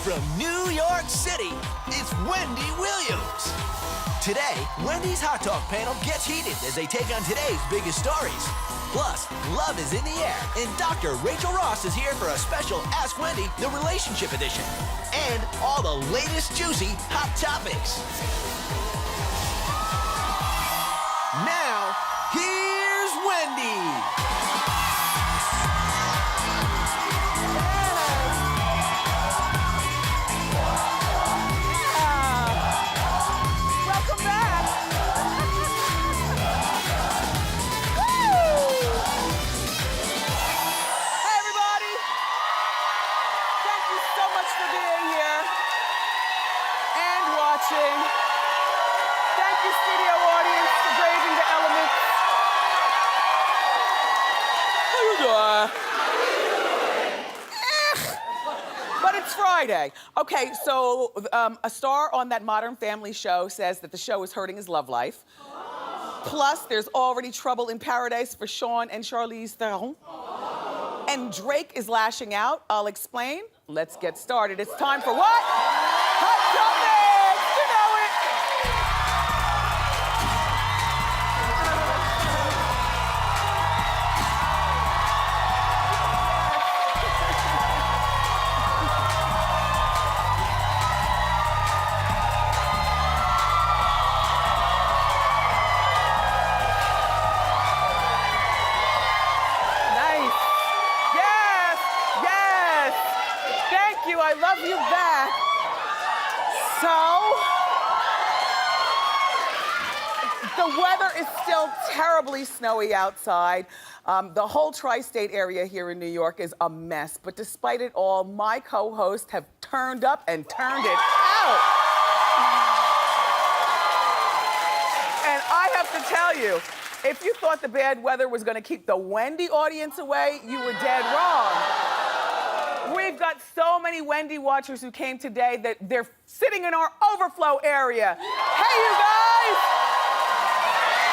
From New York City, it's Wendy Williams. Today, Wendy's Hot Talk panel gets heated as they take on today's biggest stories. Plus, love is in the air, and Dr. Rachel Ross is here for a special Ask Wendy, the Relationship Edition. And all the latest juicy hot topics. Now, here's Wendy. Thank you, studio audience, for braving the elements. How you doing? But it's Friday. Okay, so a star on that Modern Family show says that the show is hurting his love life. Plus, there's already trouble in paradise for Shawn and Charlize Theron. And Drake is lashing out. I'll explain. Let's get started. It's time for what? Hot Topics! You know it. Nice. Yes, yes. Thank you. I love you back. So, the weather is still terribly snowy outside. The whole tri-state area here in New York is a mess, but despite it all, my co-hosts have turned up and turned it out. And I have to tell you, if you thought the bad weather was gonna keep the Wendy audience away, you were dead wrong. We've got so many Wendy watchers who came today that they're sitting in our overflow area. Hey, you guys!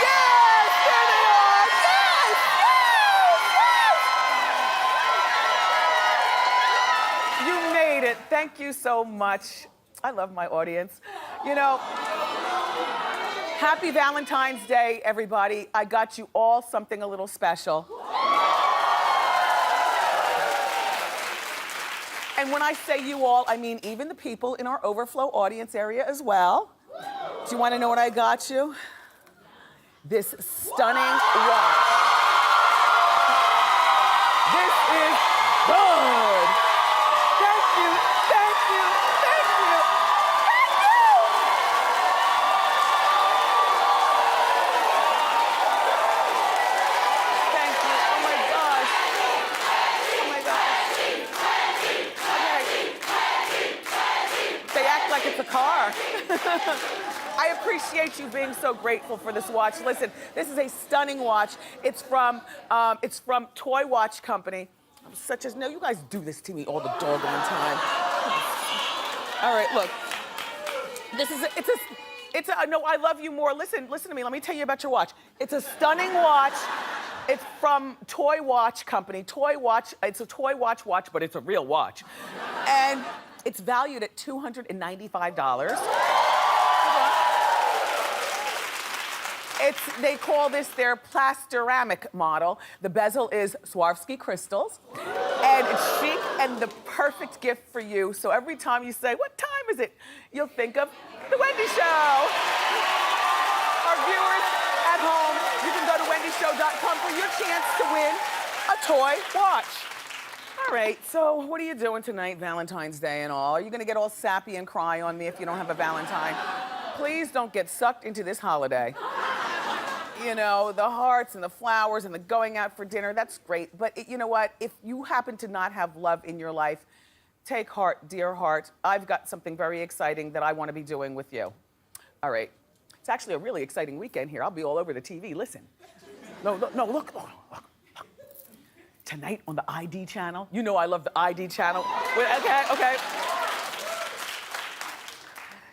Yes, there they are! Yes, yes, yes! You made it. Thank you so much. I love my audience. You know, happy Valentine's Day, everybody. I got you all something a little special. And when I say you all, I mean even the people in our overflow audience area as well. Do you want to know what I got you? This stunning watch. This is good. Thank you, thank you, thank you, thank you. Thank you, oh my gosh. Oh my gosh. They act like it's a car. I appreciate you being so grateful for this watch. Listen, this is a stunning watch. It's from Toy Watch Company. No, you guys do this to me all the doggone time. All right, look. No, I love you more. Listen to me. Let me tell you about your watch. It's a stunning watch. It's from Toy Watch Company. Toy Watch, it's a toy watch, but it's a real watch. And it's valued at $295. They call this their plastoramic model. The bezel is Swarovski crystals. And it's chic and the perfect gift for you. So every time you say, what time is it? You'll think of The Wendy Show. Our viewers at home, you can go to wendyshow.com for your chance to win a toy watch. All right, so what are you doing tonight, Valentine's Day and all? Are you gonna get all sappy and cry on me if you don't have a Valentine? Please don't get sucked into this holiday. You know, the hearts and the flowers and the going out for dinner, that's great. But you know what? If you happen to not have love in your life, take heart, dear heart. I've got something very exciting that I want to be doing with you. All right. It's actually a really exciting weekend here. I'll be all over the TV. Listen. No, look. Tonight on the ID channel. You know I love the ID channel. Wait, okay.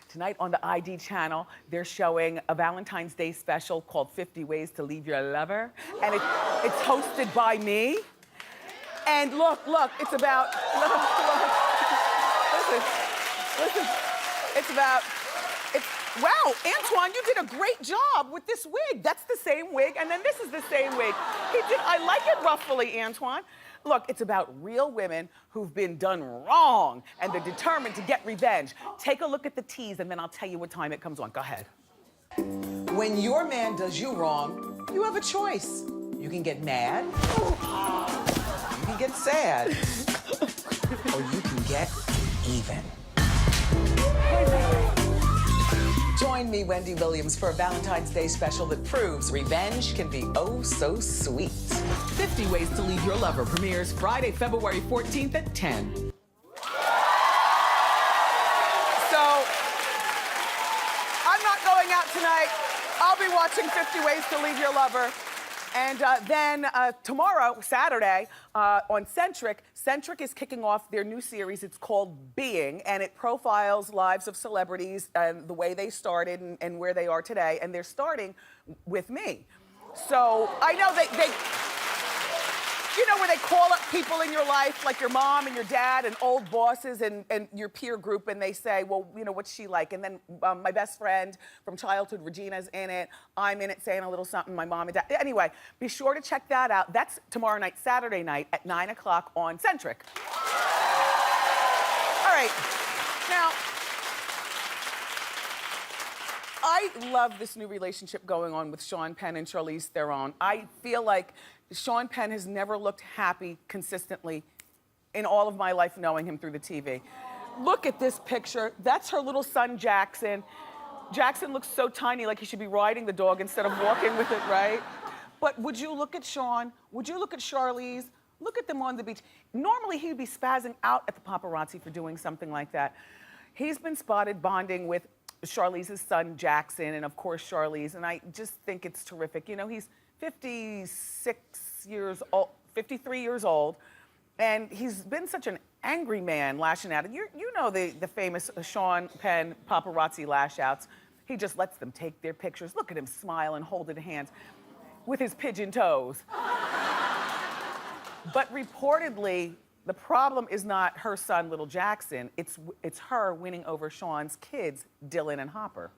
Tonight on the ID channel, they're showing a Valentine's Day special called 50 Ways to Leave Your Lover. And it's hosted by me. And look, it's about, look. Listen. Listen, it's, wow, Antoine, you did a great job with this wig. That's the same wig, and then this is the same wig. I like it ruffly, Antoine. Look, it's about real women who've been done wrong, and they're determined to get revenge. Take a look at the tease, and then I'll tell you what time it comes on. Go ahead. When your man does you wrong, you have a choice. You can get mad, you can get sad, or you can get even. Join me, Wendy Williams, for a Valentine's Day special that proves revenge can be oh so sweet. 50 Ways to Leave Your Lover premieres Friday, February 14th at 10. So, I'm not going out tonight. I'll be watching 50 Ways to Leave Your Lover. And then tomorrow, Saturday, on Centric is kicking off their new series. It's called Being, and it profiles lives of celebrities and the way they started and where they are today. And they're starting with me. So I know you know, where they call up people in your life, like your mom and your dad and old bosses and your peer group, and they say, well, you know, what's she like? And then my best friend from childhood, Regina's in it. I'm in it saying a little something, my mom and dad. Anyway, be sure to check that out. That's tomorrow night, Saturday night at 9 o'clock on Centric. All right, now, I love this new relationship going on with Shawn Penn and Charlize Theron. I feel like Shawn Penn has never looked happy consistently in all of my life knowing him through the TV. Look at this picture. That's her little son, Jackson. Jackson looks so tiny, like he should be riding the dog instead of walking with it, right? But would you look at Shawn? Would you look at Charlize? Look at them on the beach. Normally, he'd be spazzing out at the paparazzi for doing something like that. He's been spotted bonding with Charlize's son, Jackson, and of course, Charlize, and I just think it's terrific. You know, he's 56 years old, 53 years old, and he's been such an angry man lashing out. You know the famous Shawn Penn paparazzi lash outs. He just lets them take their pictures. Look at him smile and holding hands with his pigeon toes. But reportedly, the problem is not her son, little Jackson. It's her winning over Shawn's kids, Dylan and Hopper.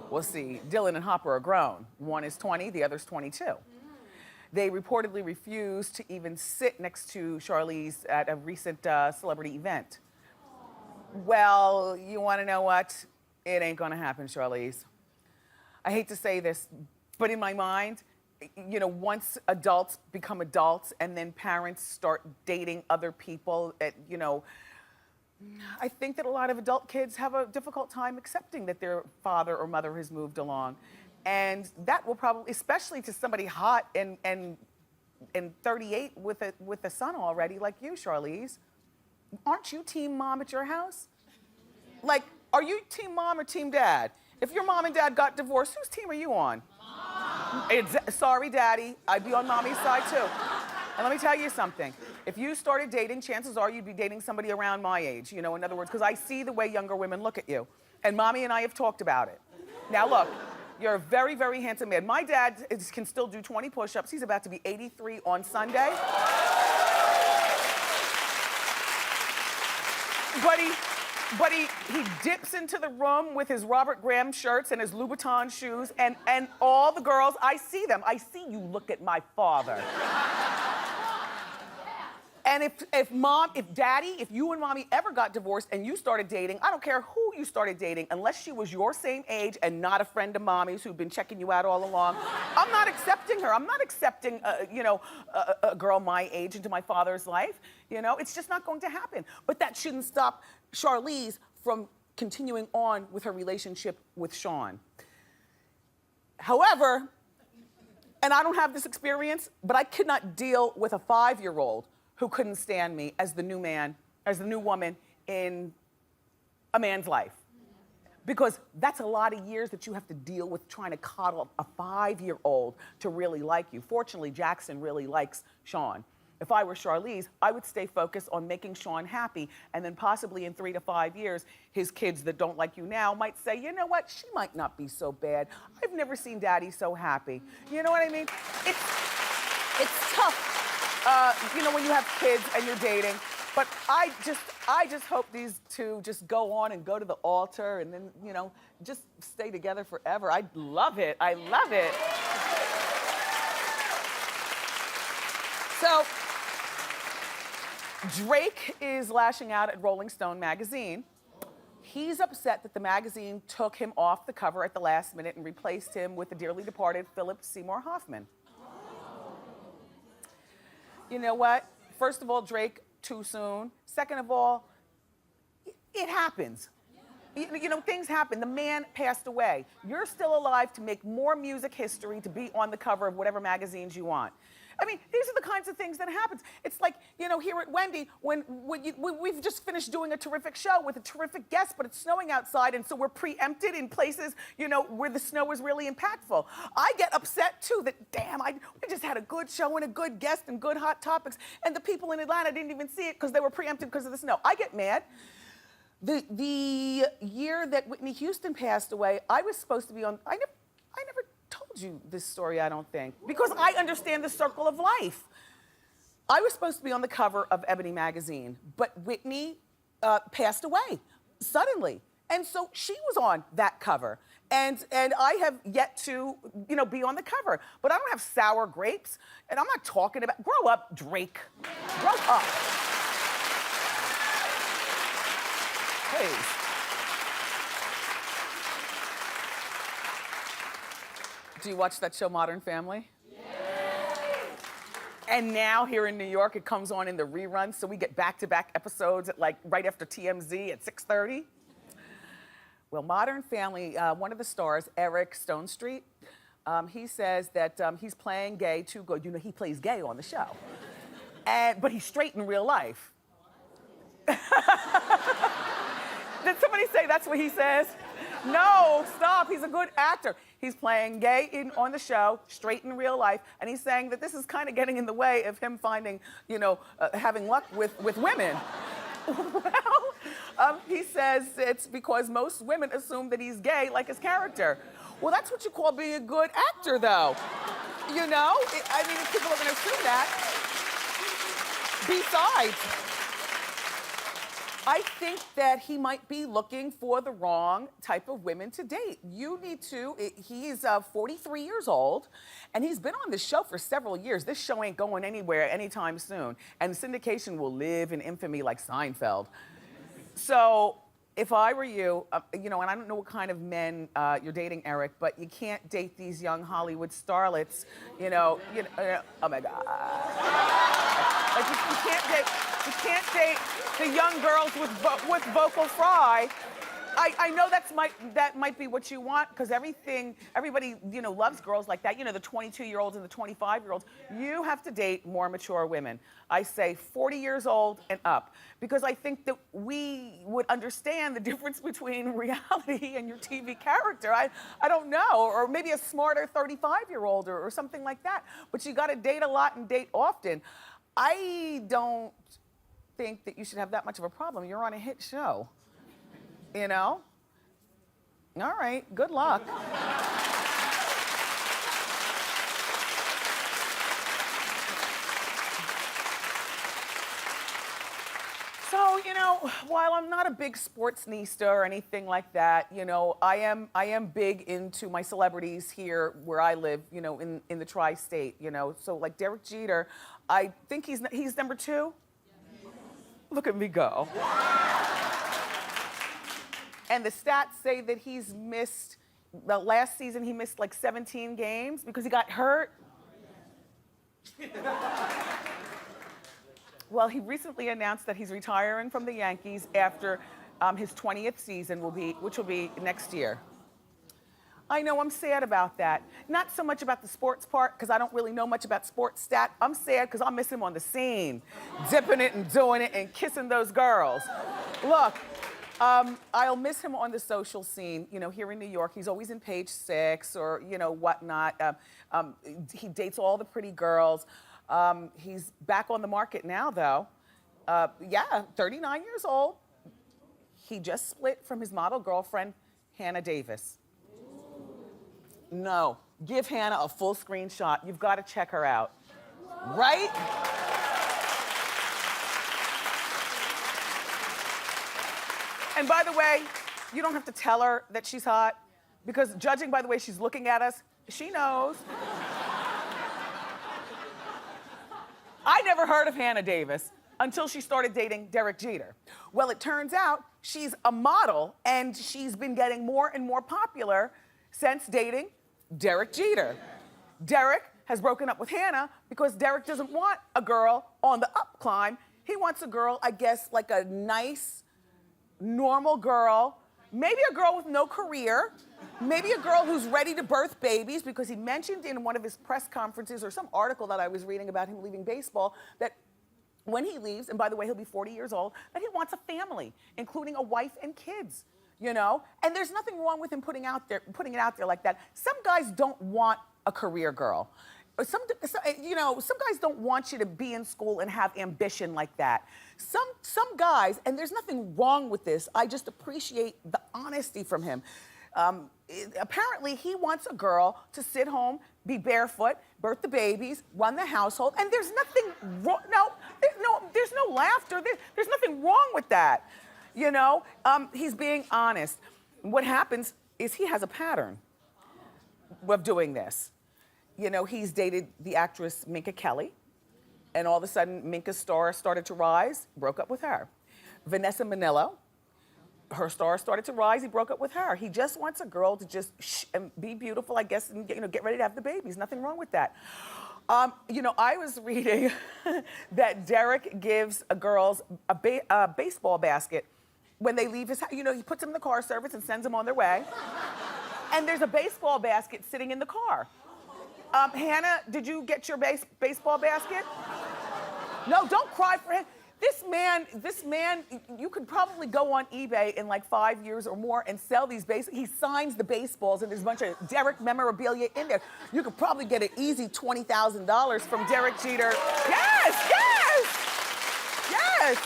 Well, see, Dylan and Hopper are grown. One is 20, the other's 22. They reportedly refused to even sit next to Charlize at a recent celebrity event. Well, you want to know what? It ain't gonna happen, Charlize. I hate to say this, but in my mind, you know, once adults become adults and then parents start dating other people, you know, I think that a lot of adult kids have a difficult time accepting that their father or mother has moved along. And that will probably, especially to somebody hot and 38 with a son already like you, Charlize. Aren't you team mom at your house? Like, are you team mom or team dad? If your mom and dad got divorced, whose team are you on? Mom. Sorry, Daddy, I'd be on mommy's side too. And let me tell you something. If you started dating, chances are you'd be dating somebody around my age. You know, in other words, because I see the way younger women look at you. And Mommy and I have talked about it. Now look, you're a very, very handsome man. My dad can still do 20 push-ups. He's about to be 83 on Sunday. But he dips into the room with his Robert Graham shirts and his Louboutin shoes, and all the girls, I see them. I see you look at my father. And if Daddy, if you and Mommy ever got divorced and you started dating, I don't care who you started dating, unless she was your same age and not a friend of Mommy's who'd been checking you out all along, I'm not accepting her. I'm not accepting, you know, a girl my age into my father's life. You know, it's just not going to happen. But that shouldn't stop Charlize from continuing on with her relationship with Shawn. However, and I don't have this experience, but I could not deal with a 5-year-old who couldn't stand me as the new man, as the new woman in a man's life. Because that's a lot of years that you have to deal with trying to coddle a 5-year-old to really like you. Fortunately, Jackson really likes Shawn. If I were Charlize, I would stay focused on making Shawn happy, and then possibly in 3 to 5 years, his kids that don't like you now might say, you know what, she might not be so bad. I've never seen Daddy so happy. You know what I mean? It's tough. You know, when you have kids and you're dating, But I just hope these two just go on and go to the altar and then, you know, just stay together forever. I love it. I love it. So, Drake is lashing out at Rolling Stone magazine. He's upset that the magazine took him off the cover at the last minute and replaced him with the dearly departed Philip Seymour Hoffman. You know what? First of all, Drake, too soon. Second of all, it happens. You know, things happen. The man passed away. You're still alive to make more music history, to be on the cover of whatever magazines you want. I mean, these are the kinds of things that happens. It's like, you know, here at Wendy, when we've just finished doing a terrific show with a terrific guest, but it's snowing outside, and so we're preempted in places, you know, where the snow is really impactful. I get upset too that, damn, we just had a good show and a good guest and good hot topics, and the people in Atlanta didn't even see it because they were preempted because of the snow. I get mad. The year that Whitney Houston passed away, I was supposed to be on, I never told you this story, I don't think, because I understand the circle of life. I was supposed to be on the cover of Ebony magazine, but Whitney passed away suddenly. And so she was on that cover. And I have yet to, you know, be on the cover. But I don't have sour grapes, and I'm not talking about, grow up, Drake. Grow up. Please. Do you watch that show, Modern Family? Yes. And now here in New York, it comes on in the reruns, so we get back-to-back episodes at like right after TMZ at 6:30. Well, Modern Family, one of the stars, Eric Stonestreet, he says that he's playing gay too good. You know, he plays gay on the show, but he's straight in real life. Did somebody say that's what he says? No, stop. He's a good actor. He's playing gay on the show, straight in real life, and he's saying that this is kind of getting in the way of him finding, you know, having luck with women. Well, he says it's because most women assume that he's gay, like his character. Well, that's what you call being a good actor, though. You know? I mean, if people are going to assume that. Besides, I think that he might be looking for the wrong type of women to date. You need to, he's 43 years old, and he's been on this show for several years. This show ain't going anywhere anytime soon, and syndication will live in infamy like Seinfeld. So if I were you, you know, and I don't know what kind of men you're dating, Eric, but you can't date these young Hollywood starlets, you know, oh my God. Like you can't date the young girls with vocal fry. I know that might be what you want, because everybody, you know, loves girls like that. You know, the 22-year-olds and the 25-year-olds. You have to date more mature women. I say 40 years old and up, because I think that we would understand the difference between reality and your TV character. I don't know, or maybe a smarter 35-year-old or something like that. But you got to date a lot and date often. I don't think that you should have that much of a problem. You're on a hit show. You know? All right, good luck. So, you know, while I'm not a big sportsnista or anything like that, you know, I am big into my celebrities here where I live, you know, in the tri-state, you know. So like Derek Jeter, I think he's number 2. Look at me go. And the stats say that he's missed, the last season he missed like 17 games because he got hurt. Well, he recently announced that he's retiring from the Yankees after his 20th season, which will be next year. I know, I'm sad about that. Not so much about the sports part, because I don't really know much about sports stat. I'm sad because I'll miss him on the scene, dipping it and doing it and kissing those girls. Look, I'll miss him on the social scene. You know, here in New York, he's always in Page Six or, you know, whatnot. He dates all the pretty girls. He's back on the market now, though. Yeah, 39 years old. He just split from his model girlfriend, Hannah Davis. No, give Hannah a full screenshot. You've got to check her out. Right? And by the way, you don't have to tell her that she's hot, because judging by the way she's looking at us, she knows. I never heard of Hannah Davis until she started dating Derek Jeter. Well, it turns out she's a model, and she's been getting more and more popular since dating Derek Jeter. Derek has broken up with Hannah because Derek doesn't want a girl on the up climb. He wants a girl, I guess, like a nice, normal girl, maybe a girl with no career, maybe a girl who's ready to birth babies, because he mentioned in one of his press conferences or some article that I was reading about him leaving baseball that when he leaves, and by the way, he'll be 40 years old, that he wants a family, including a wife and kids, you know? And there's nothing wrong with him putting it out there like that. Some guys don't want a career girl. Some guys don't want you to be in school and have ambition like that. Some guys, and there's nothing wrong with this, I just appreciate the honesty from him. Apparently, he wants a girl to sit home, be barefoot, birth the babies, run the household, and there's nothing wrong. There's no laughter. There's nothing wrong with that. You know, he's being honest. What happens is he has a pattern of doing this. You know, he's dated the actress Minka Kelly, and all of a sudden, Minka's star started to rise, broke up with her. Vanessa Minnillo, her star started to rise, he broke up with her. He just wants a girl to just and be beautiful, I guess, and get ready to have the babies. Nothing wrong with that. You know, I was reading that Derek gives girls a baseball basket when they leave his house. You know, he puts them in the car service and sends them on their way. And there's a baseball basket sitting in the car. Hannah, did you get your baseball basket? No, don't cry for him. This man, you could probably go on eBay in like 5 years or more and sell these he signs the baseballs, and there's a bunch of Derek memorabilia in there. You could probably get an easy $20,000 from Derek Jeter. Yes, yes, yes.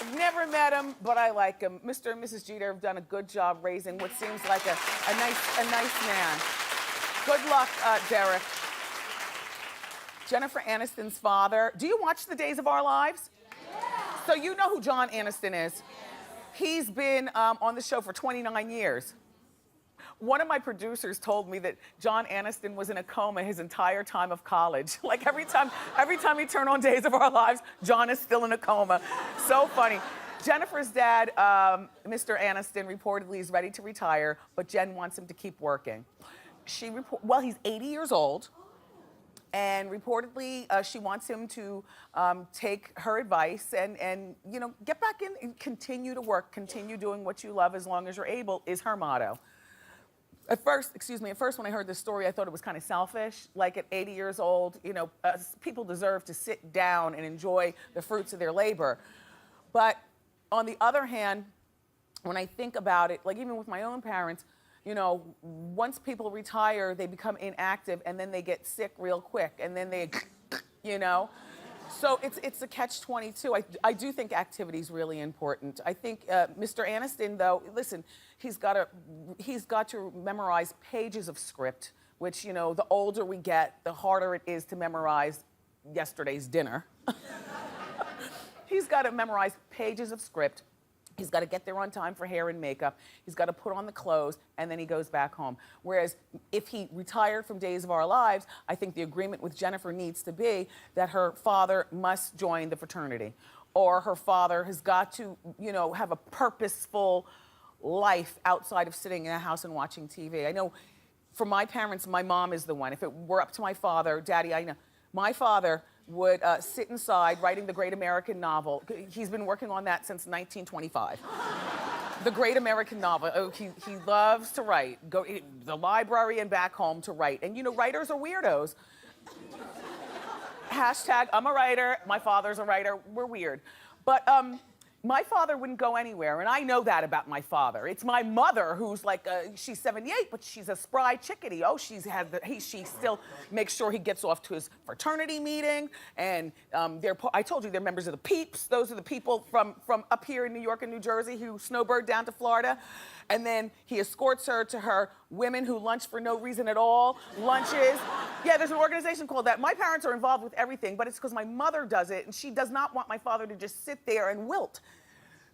I've never met him, but I like him. Mr. and Mrs. Jeter have done a good job raising what seems like a nice man. Good luck, Derek. Jennifer Aniston's father. Do you watch The Days of Our Lives? Yeah. So you know who John Aniston is. He's been on the show for 29 years. One of my producers told me that John Aniston was in a coma his entire time of college. Like every time he turned on Days of Our Lives, John is still in a coma. So funny. Jennifer's dad, Mr. Aniston, reportedly is ready to retire, but Jen wants him to keep working. He's 80 years old. And reportedly, she wants him to take her advice and you know, get back in and continue to work, continue doing what you love as long as you're able, is her motto. At first when I heard this story, I thought it was kind of selfish. Like at 80 years old, you know, people deserve to sit down and enjoy the fruits of their labor. But on the other hand, when I think about it, like even with my own parents, you know, once people retire, they become inactive and then they get sick real quick and then they, you know. So it's a catch-22. I do think activity is really important. I think Mr. Aniston, though, listen, he's got to memorize pages of script, which, you know, the older we get, the harder it is to memorize yesterday's dinner. He's got to memorize pages of script. He's got to get there on time for hair and makeup. He's got to put on the clothes, and then he goes back home. Whereas if he retired from Days of Our Lives, I think the agreement with Jennifer needs to be that her father must join the fraternity, or her father has got to, you know, have a purposeful life outside of sitting in a house and watching TV. I know for my parents, my mom is the one. If it were up to my father, Daddy, I know, my father would sit inside writing the Great American Novel. He's been working on that since 1925. The Great American Novel. Oh, he loves to write. Go to the library and back home to write. And you know, writers are weirdos. Hashtag, I'm a writer, my father's a writer, we're weird. But, my father wouldn't go anywhere, and I know that about my father. It's my mother who's like, she's 78, but she's a spry chickadee. Oh, she still makes sure he gets off to his fraternity meeting, and I told you they're members of the Peeps. Those are the people from up here in New York and New Jersey who snowbird down to Florida. And then he escorts her to her women who lunch for no reason at all, lunches. Yeah, there's an organization called that. My parents are involved with everything, but it's because my mother does it, and she does not want my father to just sit there and wilt.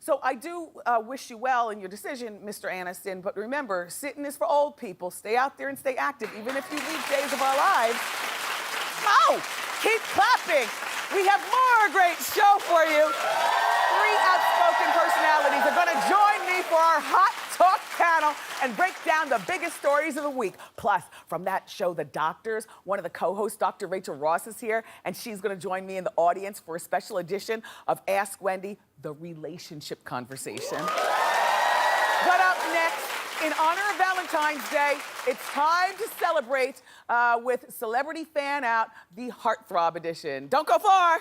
So I do wish you well in your decision, Mr. Aniston, but remember, sitting is for old people. Stay out there and stay active, even if you leave days of our lives. Oh, keep clapping. We have more great show for you. 3 outspoken personalities are gonna join me for our Hot Talk panel and break down the biggest stories of the week. Plus, from that show, The Doctors, one of the co-hosts, Dr. Rachel Ross, is here, and she's gonna join me in the audience for a special edition of Ask Wendy, the relationship conversation. But up next, in honor of Valentine's Day, it's time to celebrate with Celebrity Fan Out, the Heartthrob edition. Don't go far.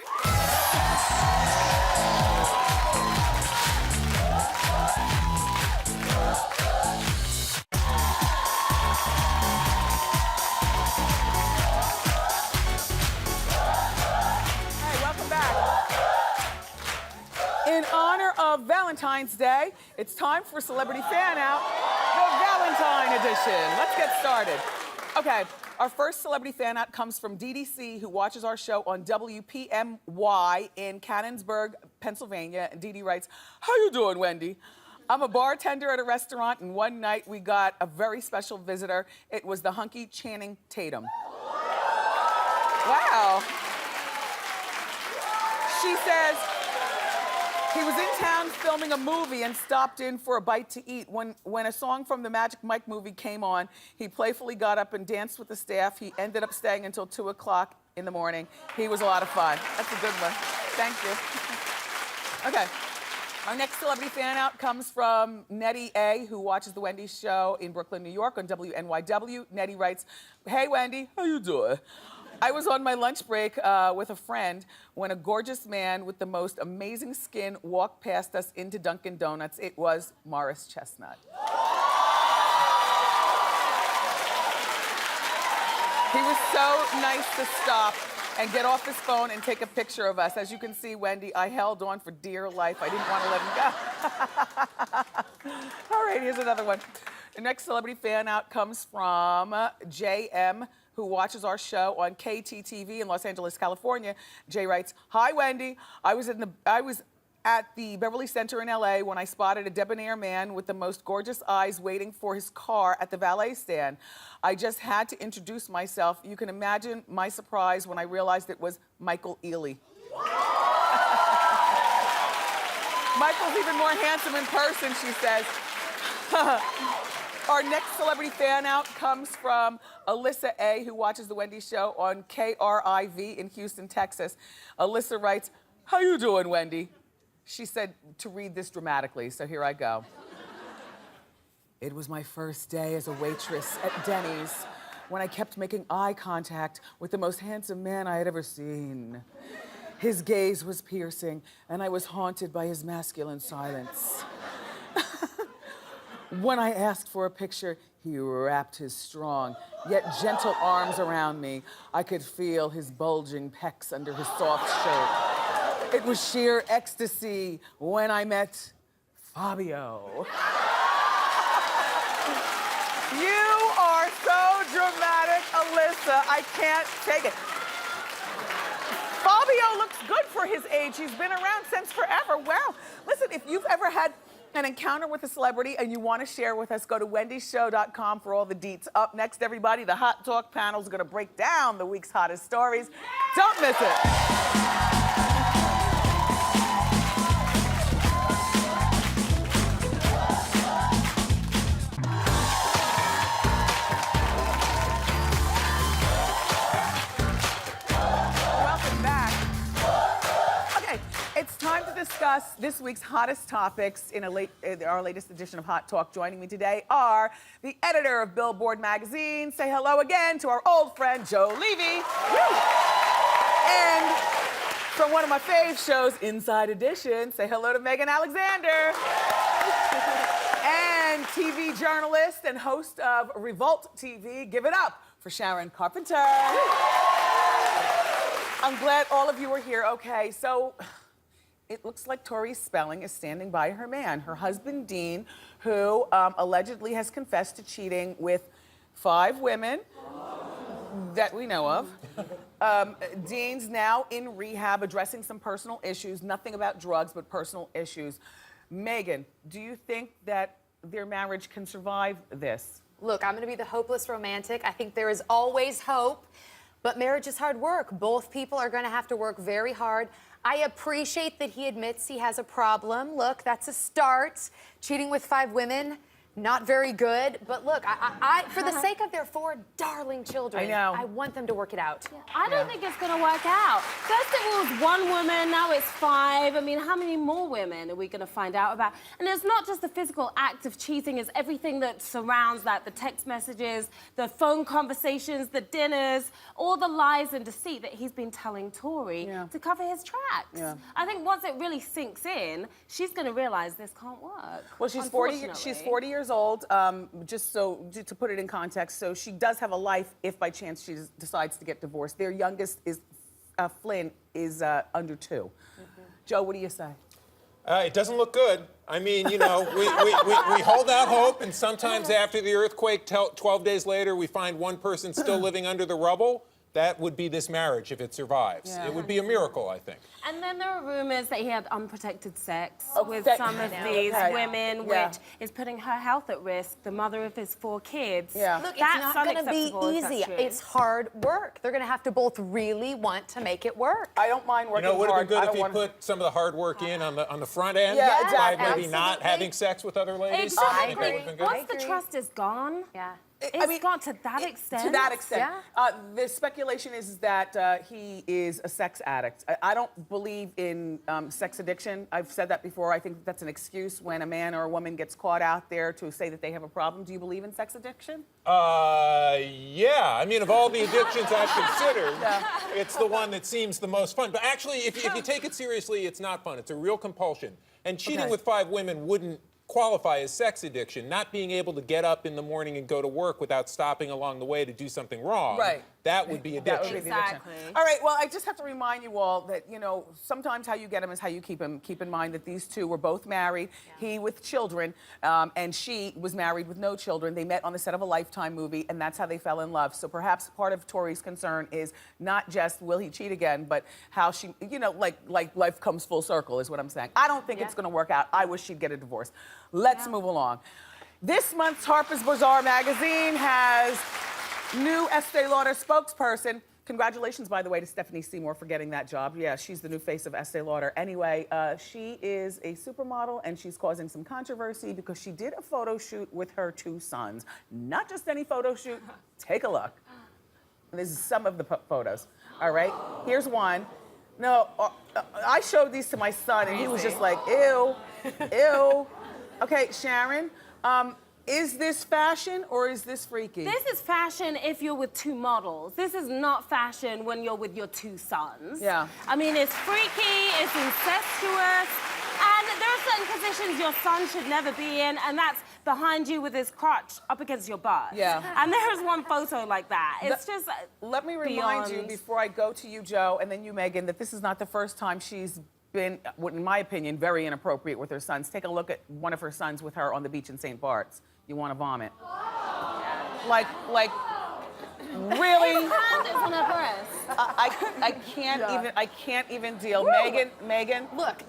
In honor of Valentine's Day, it's time for Celebrity Fan Out, the Valentine edition. Let's get started. Okay, our first Celebrity Fan Out comes from DDC, who watches our show on WPMY in Cannonsburg, Pennsylvania. And Dee writes, "How you doing, Wendy? I'm a bartender at a restaurant, and one night we got a very special visitor. It was the hunky Channing Tatum." Wow. She says, he was in town filming a movie and stopped in for a bite to eat. When a song from the Magic Mike movie came on, he playfully got up and danced with the staff. He ended up staying until 2 o'clock in the morning. He was a lot of fun. That's a good one. Thank you. Okay. Our next Celebrity Fan Out comes from Nettie A, who watches The Wendy Show in Brooklyn, New York on WNYW. Nettie writes, "Hey, Wendy, how you doing? I was on my lunch break with a friend when a gorgeous man with the most amazing skin walked past us into Dunkin' Donuts. It was Morris Chestnut." He was so nice to stop and get off his phone and take a picture of us. As you can see, Wendy, I held on for dear life. I didn't want to let him go. All right, here's another one. The next Celebrity Fan Out comes from JM, who watches our show on KTTV in Los Angeles, California. Jay writes, "Hi, Wendy. I was at the Beverly Center in LA when I spotted a debonair man with the most gorgeous eyes waiting for his car at the valet stand. I just had to introduce myself. You can imagine my surprise when I realized it was Michael Ealy." Michael's even more handsome in person, she says. Our next Celebrity Fan Out comes from Alyssa A, who watches The Wendy Show on KRIV in Houston, Texas. Alyssa writes, "How you doing, Wendy?" She said to read this dramatically, so here I go. "It was my first day as a waitress at Denny's when I kept making eye contact with the most handsome man I had ever seen. His gaze was piercing, and I was haunted by his masculine silence. When I asked for a picture, he wrapped his strong, yet gentle arms around me. I could feel his bulging pecs under his soft shirt. It was sheer ecstasy when I met Fabio." You are so dramatic, Alyssa. I can't take it. Fabio looks good for his age. He's been around since forever. Wow. Listen, if you've ever had an encounter with a celebrity and you want to share with us, go to wendyshow.com for all the deets. Up next, everybody, the Hot Talk panel is going to break down the week's hottest stories. Don't miss it. Discuss this week's hottest topics in our latest edition of Hot Talk. Joining me today are the editor of Billboard magazine. Say hello again to our old friend Joe Levy. Woo! And From one of my fave shows, Inside Edition. Say hello to Megan Alexander. And TV journalist and host of Revolt TV. Give it up for Sharon Carpenter. I'm glad all of you are here. Okay, so it looks like Tori Spelling is standing by her man, her husband, Dean, who allegedly has confessed to cheating with 5 women that we know of. Dean's now in rehab addressing some personal issues, nothing about drugs, but personal issues. Megan, do you think that their marriage can survive this? Look, I'm gonna be the hopeless romantic. I think there is always hope, but marriage is hard work. Both people are gonna have to work very hard. I appreciate that he admits he has a problem. Look, that's a start. Cheating with 5 women, not very good. But look, I for the sake of their 4 darling children, I know. I want them to work it out. I don't think it's gonna work out. First it was 1 woman, now it's 5. I mean, how many more women are we gonna find out about? And it's not just the physical act of cheating, it's everything that surrounds that, the text messages, the phone conversations, the dinners, all the lies and deceit that he's been telling Tori to cover his tracks. Yeah. I think once it really sinks in, she's gonna realize this can't work. Well, she's 40 years old, just to put it in context, so she does have a life if by chance she decides to get divorced. Their youngest is, Flynn, is under 2. Joe, what do you say? It doesn't look good. I mean, you know, we hold out hope, and sometimes after the earthquake, 12 days later, we find one person still living under the rubble. That would be this marriage if it survives. Yeah. It would be a miracle, I think. And then there are rumors that he had unprotected sex with that- some of these women, which is putting her health at risk, the mother of his 4 kids. Yeah. Look, it's That's not gonna be unacceptable if that's easy. true. It's hard work. They're gonna have to both really want to make it work. I don't mind You working know, it would have hard. been I good don't if you wanna- put some of the hard work in on the front end Yeah, by exactly. maybe not Absolutely. having sex with other ladies. Exactly. I think that would've been good. Once the trust is gone, Yeah. it's gone to that extent. To that extent. Yeah. The speculation is that he is a sex addict. I don't believe in sex addiction. I've said that before. I think that's an excuse when a man or a woman gets caught out there to say that they have a problem. Do you believe in sex addiction? Yeah. I mean, of all the addictions I've considered, it's the one that seems the most fun. But actually, if you take it seriously, it's not fun. It's a real compulsion. And cheating with 5 women wouldn't qualify as sex addiction. Not being able to get up in the morning and go to work without stopping along the way to do something wrong. Right. That would be That would addiction. be the addiction. Exactly. All right, well, I just have to remind you all that, you know, sometimes how you get him is how you keep him. Keep in mind that these 2 were both married, he with children, and she was married with no children. They met on the set of a Lifetime movie, and that's how they fell in love. So perhaps part of Tori's concern is not just will he cheat again, but how she, you know, like life comes full circle is what I'm saying. I don't think it's gonna work out. I wish she'd get a divorce. Let's move along. This month's Harper's Bazaar magazine has new Estee Lauder spokesperson. Congratulations, by the way, to Stephanie Seymour for getting that job. Yeah, she's the new face of Estee Lauder. Anyway, she is a supermodel, and she's causing some controversy because she did a photo shoot with her 2 sons. Not just any photo shoot. Take a look. This is some of the photos. All right, here's one. No, I showed these to my son, and he was just like, ew, ew. Okay, Sharon, is this fashion or is this freaky? This is fashion if you're with 2 models. This is not fashion when you're with your 2 sons. Yeah. I mean, it's freaky, it's incestuous, and there are certain positions your son should never be in, and that's behind you with his crotch up against your butt. Yeah. And there's one photo like that. It's just Let me remind you, beyond. before I go to you, Joe, and then you, Megan, that this is not the first time she's been, in my opinion, very inappropriate with her sons. Take a look at one of her sons with her on the beach in St. Bart's. You want to vomit. Like, really? His hand is on her breast. I can't even deal. Megan. Look,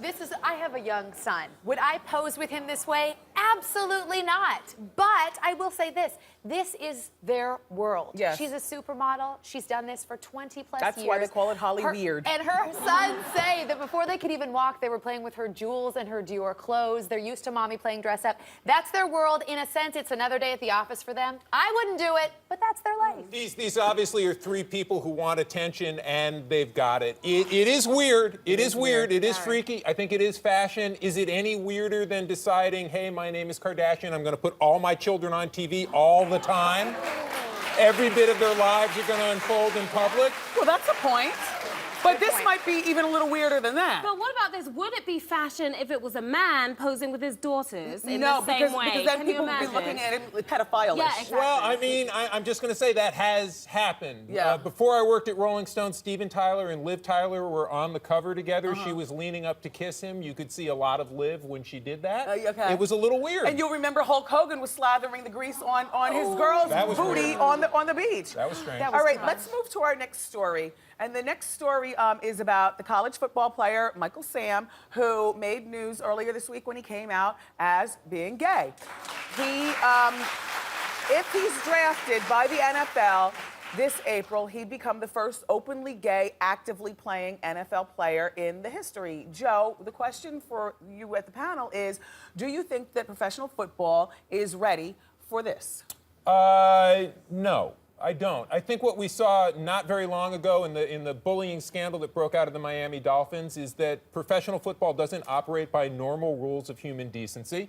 I have a young son. Would I pose with him this way? Absolutely not. But I will say this is their world. Yes. She's a supermodel. She's done this for 20+ years. That's why they call it Holly Weird. And her sons say that before they could even walk, they were playing with her jewels and her Dior clothes. They're used to mommy playing dress up. That's their world. In a sense, it's another day at the office for them. I wouldn't do it, but that's their life. These obviously are 3 people who want attention, and they've got it. It is weird. It is weird. It is freaky. I think it is fashion. Is it any weirder than deciding, hey, my name is Kardashian. I'm going to put all my children on TV all the time? Every bit of their lives are going to unfold in public? Well, that's a point. But this might be even a little weirder than that. But what about this? Would it be fashion if it was a man posing with his daughters in No, the same way? because then Can you people would be imagine? looking at him pedophile-ish. Yeah, exactly. Well, I mean, I'm just going to say that has happened. Yeah. Before I worked at Rolling Stone, Steven Tyler and Liv Tyler were on the cover together. She was leaning up to kiss him. You could see a lot of Liv when she did that. Okay. It was a little weird. And you'll remember Hulk Hogan was slathering the grease on his girl's That was booty weird. on the beach. That was strange. That was All right, too much. let's move to our next story. And the next story is about the college football player, Michael Sam, who made news earlier this week when he came out as being gay. If he's drafted by the NFL this April, he'd become the first openly gay, actively playing NFL player in the history. Joe, the question for you at the panel is, do you think that professional football is ready for this? No, I don't. I think what we saw not very long ago in the bullying scandal that broke out of the Miami Dolphins is that professional football doesn't operate by normal rules of human decency.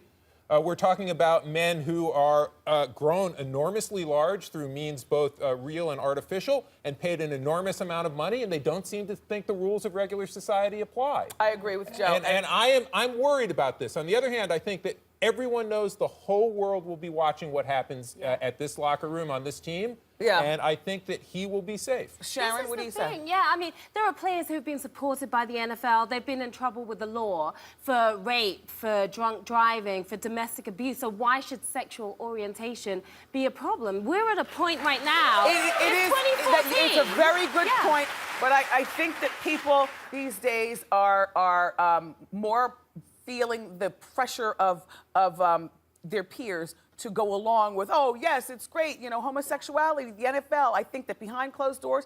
We're talking about men who are grown enormously large through means both real and artificial and paid an enormous amount of money, and they don't seem to think the rules of regular society apply. I agree with Joe. And I'm worried about this. On the other hand, I think that everyone knows the whole world will be watching what happens at this locker room on this team. Yeah. And I think that he will be safe. Sharon, what do you say? Yeah, I mean, there are players who've been supported by the NFL. They've been in trouble with the law for rape, for drunk driving, for domestic abuse. So why should sexual orientation be a problem? We're at a point right now. It's 2014. It's a very good point, but I think that people these days are more feeling the pressure of their peers to go along with, oh, yes, it's great, you know, homosexuality, the NFL. I think that behind closed doors,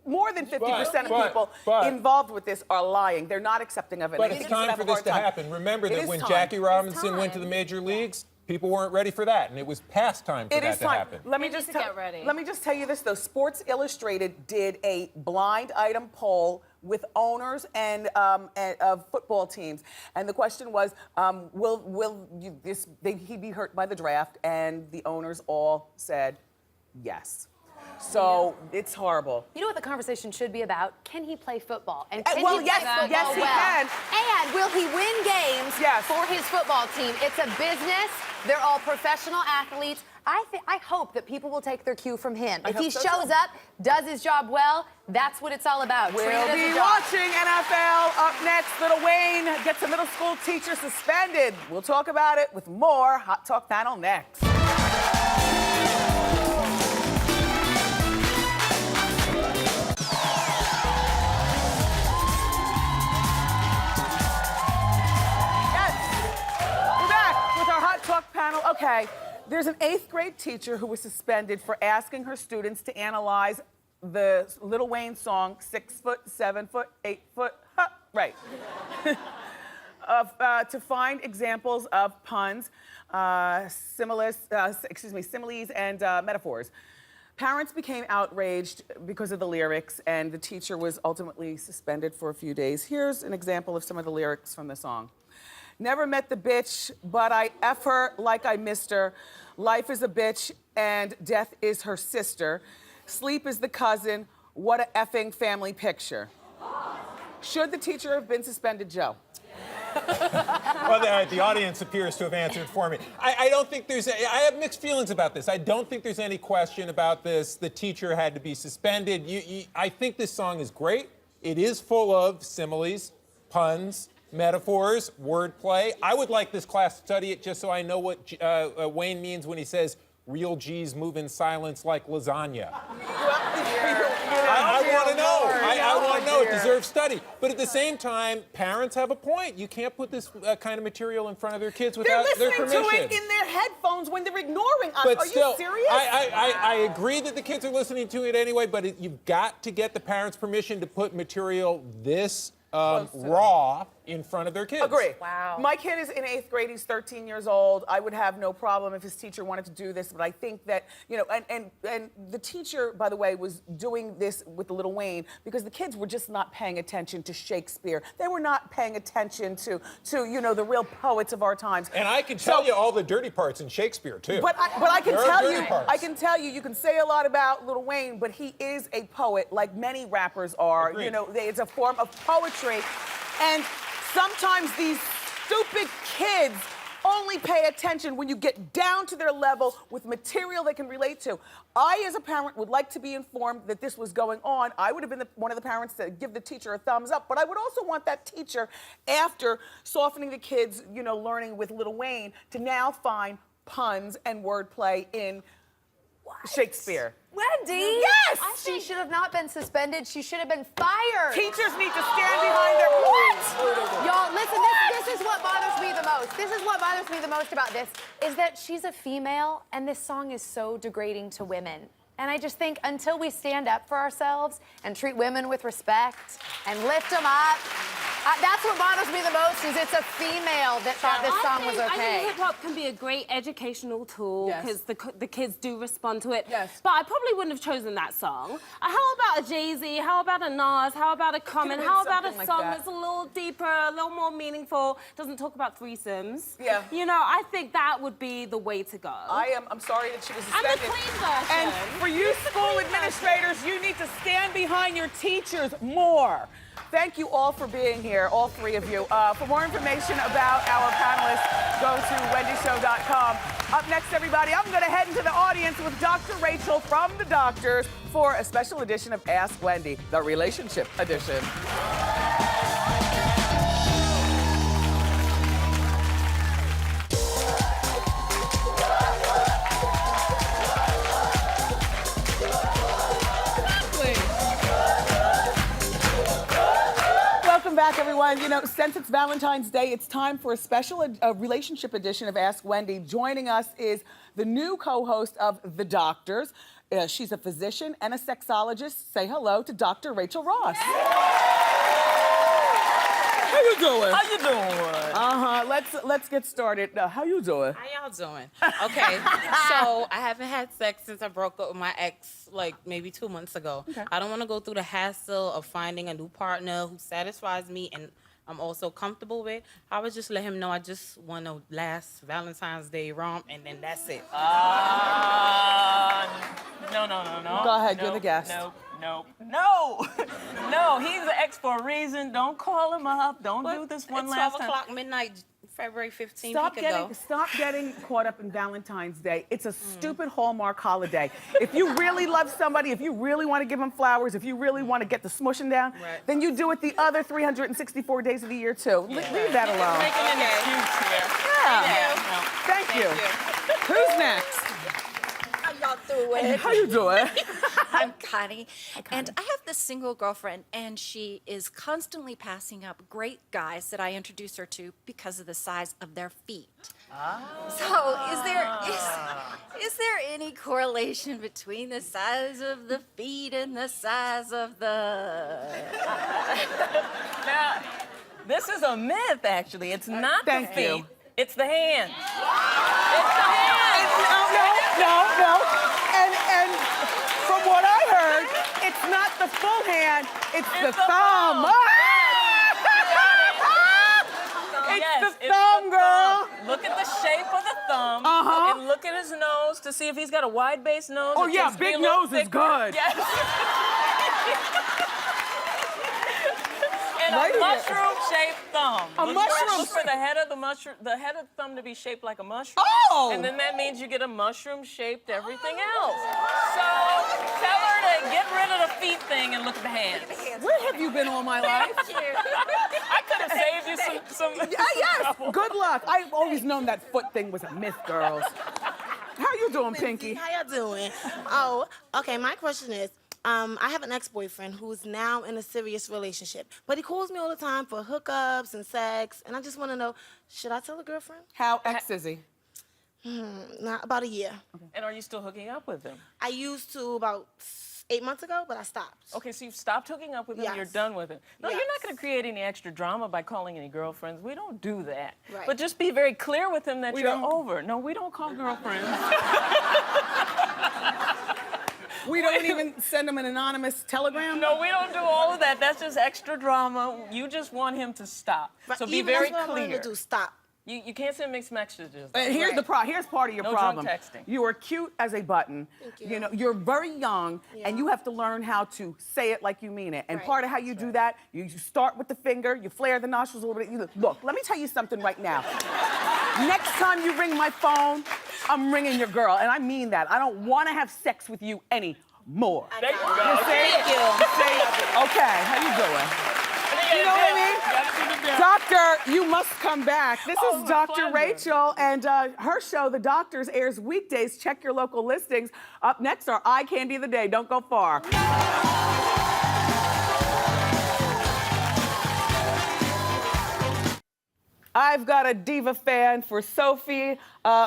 more than 50% of people involved with this are lying. They're not accepting of it. But it's time for this to happen. Remember that when Jackie Robinson went to the major leagues, people weren't ready for that, and it was past time for that to happen. Let me just tell you this, though. Sports Illustrated did a blind item poll with owners and of football teams, and the question was, will he be hurt by the draft? And the owners all said yes. So it's horrible. You know what the conversation should be about? Can he play football? And can well, he yes, play football yes, he well? can. And will he win games for his football team? It's a business. They're all professional athletes. I hope that people will take their cue from him. If he shows up, does his job well, that's what it's all about. We'll be watching NFL. Up next, Little Wayne gets a middle school teacher suspended. We'll talk about it with more Hot Talk Panel next. Panel. Okay, there's an 8th grade teacher who was suspended for asking her students to analyze the Lil Wayne song 6 foot, 7 foot, 8 foot, right. To find examples of puns, similes and metaphors. Parents became outraged because of the lyrics, and the teacher was ultimately suspended for a few days. Here's an example of some of the lyrics from the song. Never met the bitch, but I F her like I missed her. Life is a bitch and death is her sister. Sleep is the cousin. What a effing family picture. Should the teacher have been suspended, Joe? Well, the audience appears to have answered for me. I don't think I have mixed feelings about this. I don't think there's any question about this. The teacher had to be suspended. I think this song is great. It is full of similes, puns, metaphors, wordplay. I would like this class to study it just so I know what Wayne means when he says real G's move in silence like lasagna. I want to know. I want to know. It deserves study. But at the same time, parents have a point. You can't put this kind of material in front of their kids without their permission. They're listening to it in their headphones when they're ignoring us. But Are still, you serious? I agree that the kids are listening to it anyway, but you've got to get the parents' permission to put material this raw in front of their kids. Agree. Wow. My kid is in 8th grade. He's 13 years old. I would have no problem if his teacher wanted to do this, but I think that, you know, and the teacher, by the way, was doing this with Lil Wayne because the kids were just not paying attention to Shakespeare. They were not paying attention to you know, the real poets of our times. And I can tell you all the dirty parts in Shakespeare, too. But I can There are tell dirty you, parts. you can say a lot about Lil Wayne, but he is a poet, like many rappers are. Agreed. You know, it's a form of poetry, and sometimes these stupid kids only pay attention when you get down to their level with material they can relate to. I, as a parent, would like to be informed that this was going on. I would have been one of the parents to give the teacher a thumbs up, but I would also want that teacher, after softening the kids, you know, learning with Lil Wayne, to now find puns and wordplay in Shakespeare. Wendy! Yes! She should have not been suspended. She should have been fired. Teachers need to stand behind their... What? Y'all, listen, this is what bothers me the most. This is what bothers me the most about this, is that she's a female, and this song is so degrading to women. And I just think until we stand up for ourselves and treat women with respect and lift them up, that's what bothers me the most, is it's a female that thought this song was I okay. think hip-hop can be a great educational tool Yes. because the kids do respond to it. Yes. But I probably wouldn't have chosen that song. How about a Jay-Z? How about a Nas? How about a Common? been How about a something like song that. that's a little deeper, a little more meaningful, doesn't talk about threesomes? Yeah. You know, I think that would be the way to go. I'm sorry that she was And the suspended. clean version. And for you school administrators, you need to stand behind your teachers more. Thank you all for being here, all three of you. For more information about our panelists, go to wendyshow.com. Up next, everybody, I'm going to head into the audience with Dr. Rachel from The Doctors for a special edition of Ask Wendy, the relationship edition. Welcome back, everyone. You know, since it's Valentine's Day, it's time for a special relationship edition of Ask Wendy. Joining us is the new co-host of The Doctors. She's a physician and a sexologist. Say hello to Dr. Rachel Ross. How you doing? How you doing? Let's get started. How you doing? How y'all doing? Okay, so I haven't had sex since I broke up with my ex, like maybe 2 months ago. Okay. I don't want to go through the hassle of finding a new partner who satisfies me and I'm also comfortable with. I would just let him know I just want to last Valentine's Day romp, and then that's it. No. Go ahead, you're the guest. No, he's an ex for a reason. Don't call him up. Don't do this one At last 12 time. o'clock midnight, February 15th, Stop getting caught up in Valentine's Day. It's a stupid Hallmark holiday. If you really love somebody, if you really want to give them flowers, if you really want to get the smushing down, then you do it the other 364 days of the year too. Leave that alone. Making an excuse here. Yeah. Thank you. Who's next? How y'all doing? How you doing? I'm Connie, and I have this single girlfriend, and she is constantly passing up great guys that I introduce her to because of the size of their feet. So is there any correlation between the size of the feet and the size of the... Now, this is a myth, actually. It's not the Thank you. feet. It's the hands. It's the hands. No. And from what I heard, it's not the full hand, it's the thumb. It's the thumb, girl. Look at the shape of the thumb. And look at his nose to see if he's got a wide base nose. Oh It yeah, tends to be big a little nose is thicker. good. Yes. And Wait a a minute. mushroom-shaped thumb. A mushroom- Look for the head of the head of the thumb to be shaped like a mushroom. Oh! And then that means you get a mushroom-shaped everything else. So tell her to get rid of the feet thing and look at the hands. Where have you been all my life? I could have saved you some Yes, good luck. I've always known that foot thing was a myth, girls. How you doing, Pinky? How y'all doing? Oh, okay, my question is, I have an ex-boyfriend who's now in a serious relationship, but he calls me all the time for hookups and sex, and I just want to know, should I tell a girlfriend? How ex is he? Not about a year. And are you still hooking up with him? I used to about 8 months ago, but I stopped. Okay, so you've stopped hooking up with him, Yes. you're done with him. No, Yes. you're not going to create any extra drama by calling any girlfriends. We don't do that. Right. But just be very clear with him that We you're don't. over. No, we don't call girlfriends. We don't even send him an anonymous telegram? No, we don't do all of that. That's just extra drama. You just want him to stop. But So be even very that's what I'm clear. willing to do. Stop. You can't send mixed messages. And here's the here's part of your No problem. drunk texting. You are cute as a button. Thank you. know, you're very young, and you have to learn how to say it like you mean it. And Right. part of how you do that, you start with the finger, you flare the nostrils a little bit. Look, let me tell you something right now. Next time you ring my phone, I'm ringing your girl, and I mean that. I don't want to have sex with you anymore. There you go. You see? Thank you. Okay, how you doing? You know what I mean? Doctor, you must come back. This is Dr. Rachel, and her show, The Doctors, airs weekdays. Check your local listings. Up next, our eye candy of the day. Don't go far. I've got a diva fan for Sophie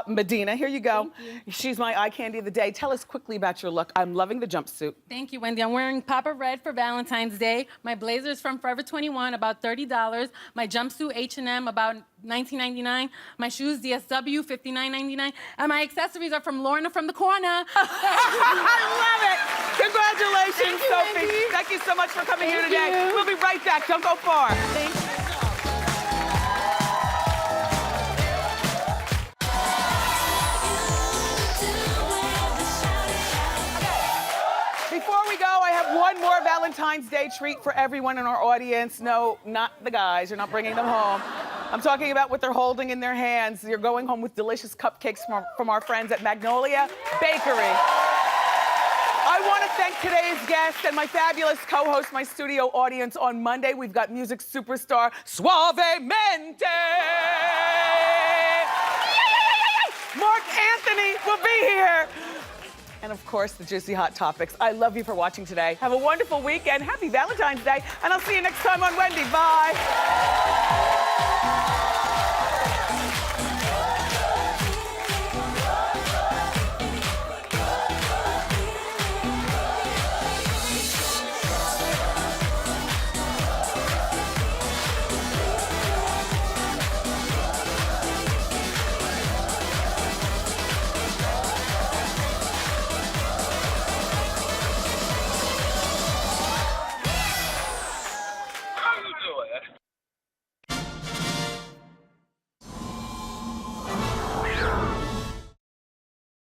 Medina. Here you go. She's my eye candy of the day. Tell us quickly about your look. I'm loving the jumpsuit. Thank you, Wendy. I'm wearing Papa Red for Valentine's Day. My blazer's from Forever 21, about $30. My jumpsuit, H&M, about $19.99. My shoes, DSW, $59.99. And my accessories are from Lorna from the corner. I love it. Congratulations, Thank you, Sophie. Wendy. Thank you so much for coming here Thank today. you. We'll be right back. Don't go far. Thank you. Before we go, I have one more Valentine's Day treat for everyone in our audience. No, not the guys. You're not bringing them home. I'm talking about what they're holding in their hands. You're going home with delicious cupcakes from our friends at Magnolia Bakery. I want to thank today's guest and my fabulous co-host, my studio audience. On Monday, we've got music superstar Suavemente. Mark Anthony will be here. And of course, the juicy hot topics. I love you for watching today. Have a wonderful weekend. Happy Valentine's Day. And I'll see you next time on Wendy. Bye.